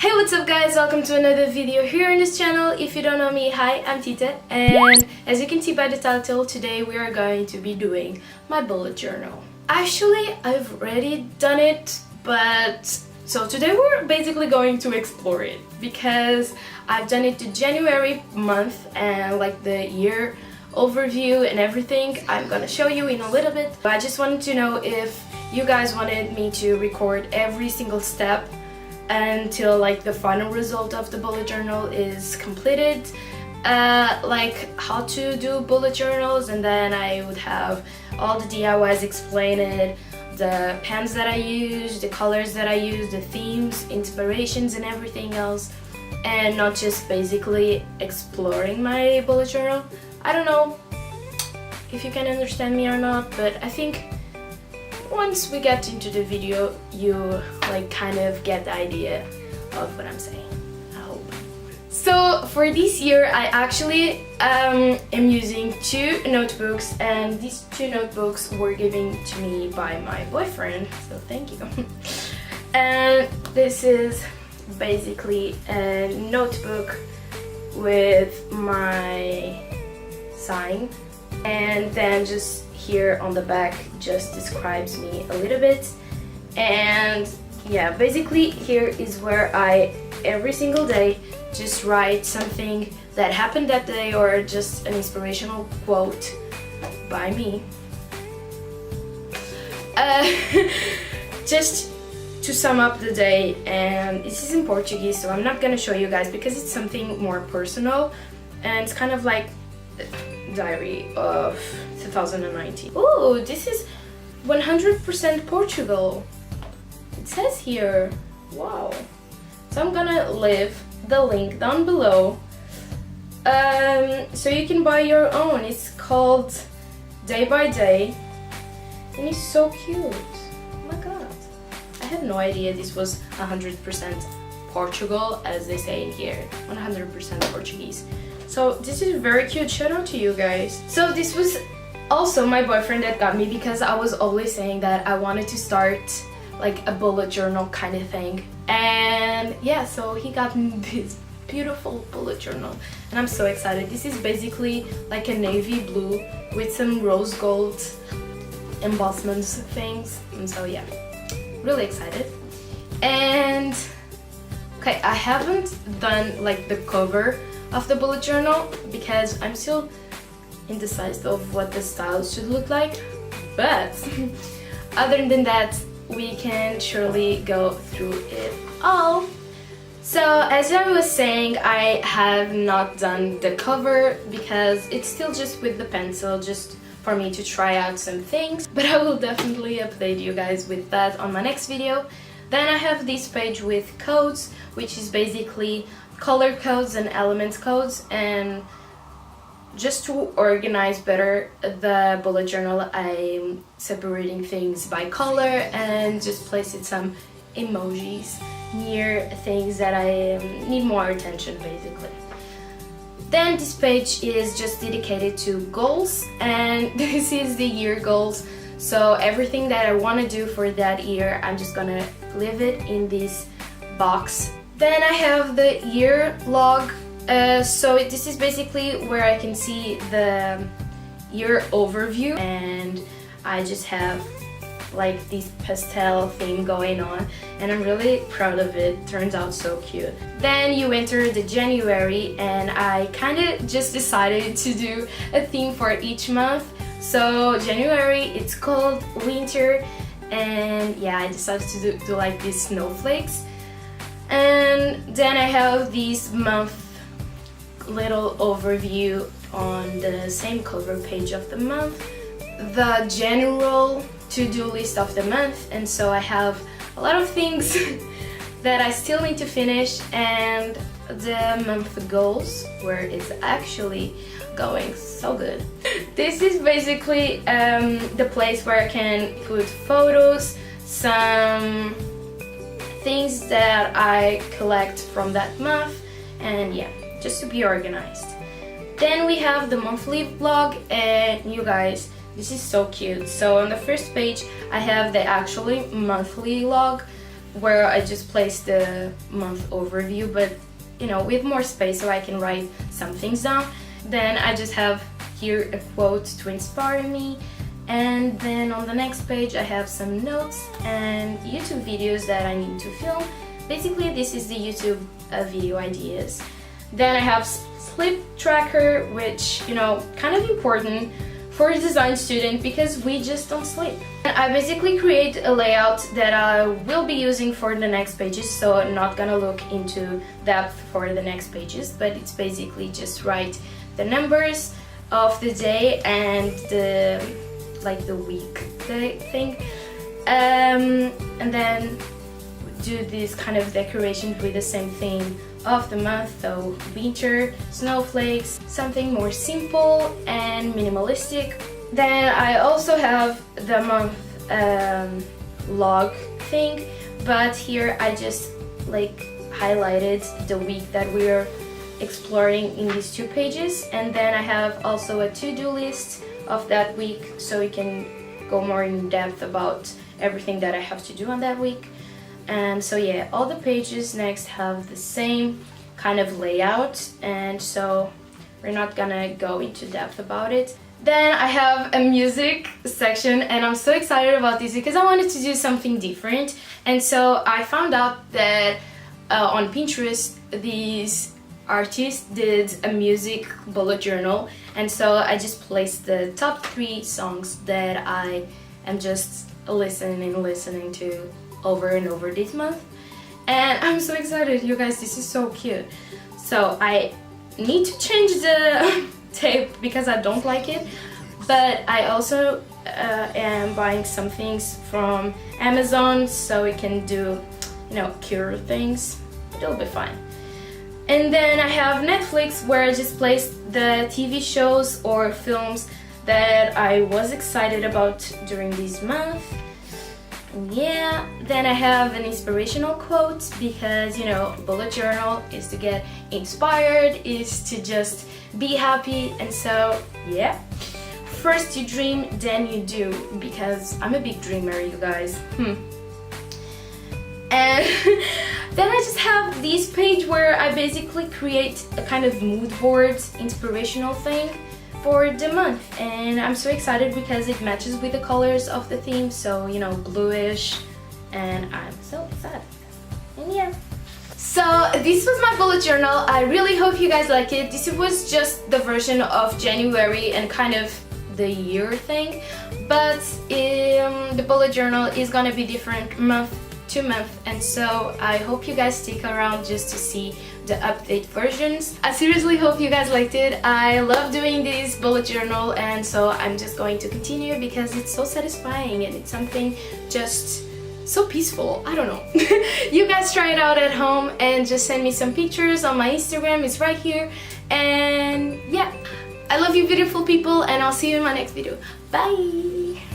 Hey, what's up guys, welcome to another video here on this channel. If you don't know me, hi, I'm Tita, and as you can see by the title, today we are going to be doing my bullet journal. Actually, I've already done it, but so today we're basically going to explore it because I've done it the January month and like the year overview and everything I'm gonna show you in a little bit. But I just wanted to know if you guys wanted me to record every single step until like the final result of the bullet journal is completed, like how to do bullet journals, and then I would have all the DIYs explained, the pens that I use, the colors that I use, the themes, inspirations and everything else, and not just basically exploring my bullet journal. I don't know if you can understand me or not, but I think once we get into the video, you like kind of get the idea of what I'm saying, I hope. So for this year, I actually am using two notebooks, and these two notebooks were given to me by my boyfriend, so thank you. And this is basically a notebook with my sign, and then just here on the back just describes me a little bit. And yeah, basically here is where I every single day just write something that happened that day or just an inspirational quote by me, just to sum up the day. And this is in Portuguese, so I'm not gonna show you guys because it's something more personal, and it's kind of like diary of 2019. Oh, this is 100% Portugal. It says here. Wow. So I'm gonna leave the link down below, so you can buy your own. It's called Day by Day, and it's so cute. Oh my god. I had no idea this was 100% Portugal, as they say in here. 100% Portuguese. So this is very cute. Shout out to you guys. So this was also my boyfriend that got me, because I was always saying that I wanted to start like a bullet journal kind of thing. And yeah, so he got me this beautiful bullet journal, and I'm so excited. This is basically like a navy blue with some rose gold embossments things, and so yeah, really excited. And okay, I haven't done like the cover of the bullet journal because I'm still indecisive of what the style should look like, but other than that, we can surely go through it all. So as I was saying, I have not done the cover because it's still just with the pencil, just for me to try out some things, but I will definitely update you guys with that on my next video. Then I have this page with codes, which is basically color codes and elements codes, and just to organize better the bullet journal, I'm separating things by color and just placing some emojis near things that I need more attention, basically. Then this page is just dedicated to goals, and this is the year goals. So everything that I want to do for that year, I'm just gonna leave it in this box. Then I have the year log. So this is basically where I can see the year overview, and I just have like this pastel theme going on, and I'm really proud of it. Turns out so cute. Then you enter the January, and I kind of just decided to do a theme for each month. So January, it's called winter, and yeah, I decided to do like these snowflakes. And then I have these month little overview on the same cover page of the month, the general to-do list of the month, and so I have a lot of things that I still need to finish, and the month goals, where it's actually going so good. This is basically the place where I can put photos, some things that I collect from that month, and yeah, just to be organized. Then we have the monthly vlog, and you guys, this is so cute. So on the first page I have the actually monthly log, where I just place the month overview, but you know, with more space so I can write some things down. Then I just have here a quote to inspire me, and then on the next page I have some notes and YouTube videos that I need to film. Basically this is the YouTube video ideas. Then I have sleep tracker, which, you know, kind of important for a design student because we just don't sleep. And I basically create a layout that I will be using for the next pages, so I'm not gonna look into depth for the next pages, but it's basically just write the numbers of the day and the week thing, and then do this kind of decoration with the same theme of the month, so winter, snowflakes, something more simple and minimalistic. Then I also have the month log thing, but here I just like highlighted the week that we're exploring in these 2 pages, and then I have also a to-do list of that week so you can go more in depth about everything that I have to do on that week. And so yeah, all the pages next have the same kind of layout, and so we're not gonna go into depth about it. Then I have a music section, and I'm so excited about this because I wanted to do something different. And so I found out that on Pinterest these artists did a music bullet journal, and so I just placed the top 3 songs that I am just listening to over and over this month, and I'm so excited, you guys. This is so cute. So I need to change the tape because I don't like it, but I also am buying some things from Amazon so we can do, you know, cure things. It'll be fine. And then I have Netflix, where I just placed the TV shows or films that I was excited about during this month. Yeah, then I have an inspirational quote because, you know, bullet journal is to get inspired, is to just be happy, and so yeah. First you dream, then you do, because I'm a big dreamer, you guys. And then I just have this page where I basically create a kind of mood board, inspirational thing for the month, and I'm so excited because it matches with the colors of the theme, so you know, bluish, and I'm so excited. And yeah, so this was my bullet journal. I really hope you guys like it. This was just the version of January and kind of the year thing, but the bullet journal is gonna be different month to month, and so I hope you guys stick around just to see the update versions. I seriously hope you guys liked it. I love doing this bullet journal, and so I'm just going to continue because it's so satisfying and it's something just so peaceful. I don't know. You guys try it out at home and just send me some pictures on my Instagram. It's right here. And yeah, I love you beautiful people, and I'll see you in my next video. Bye!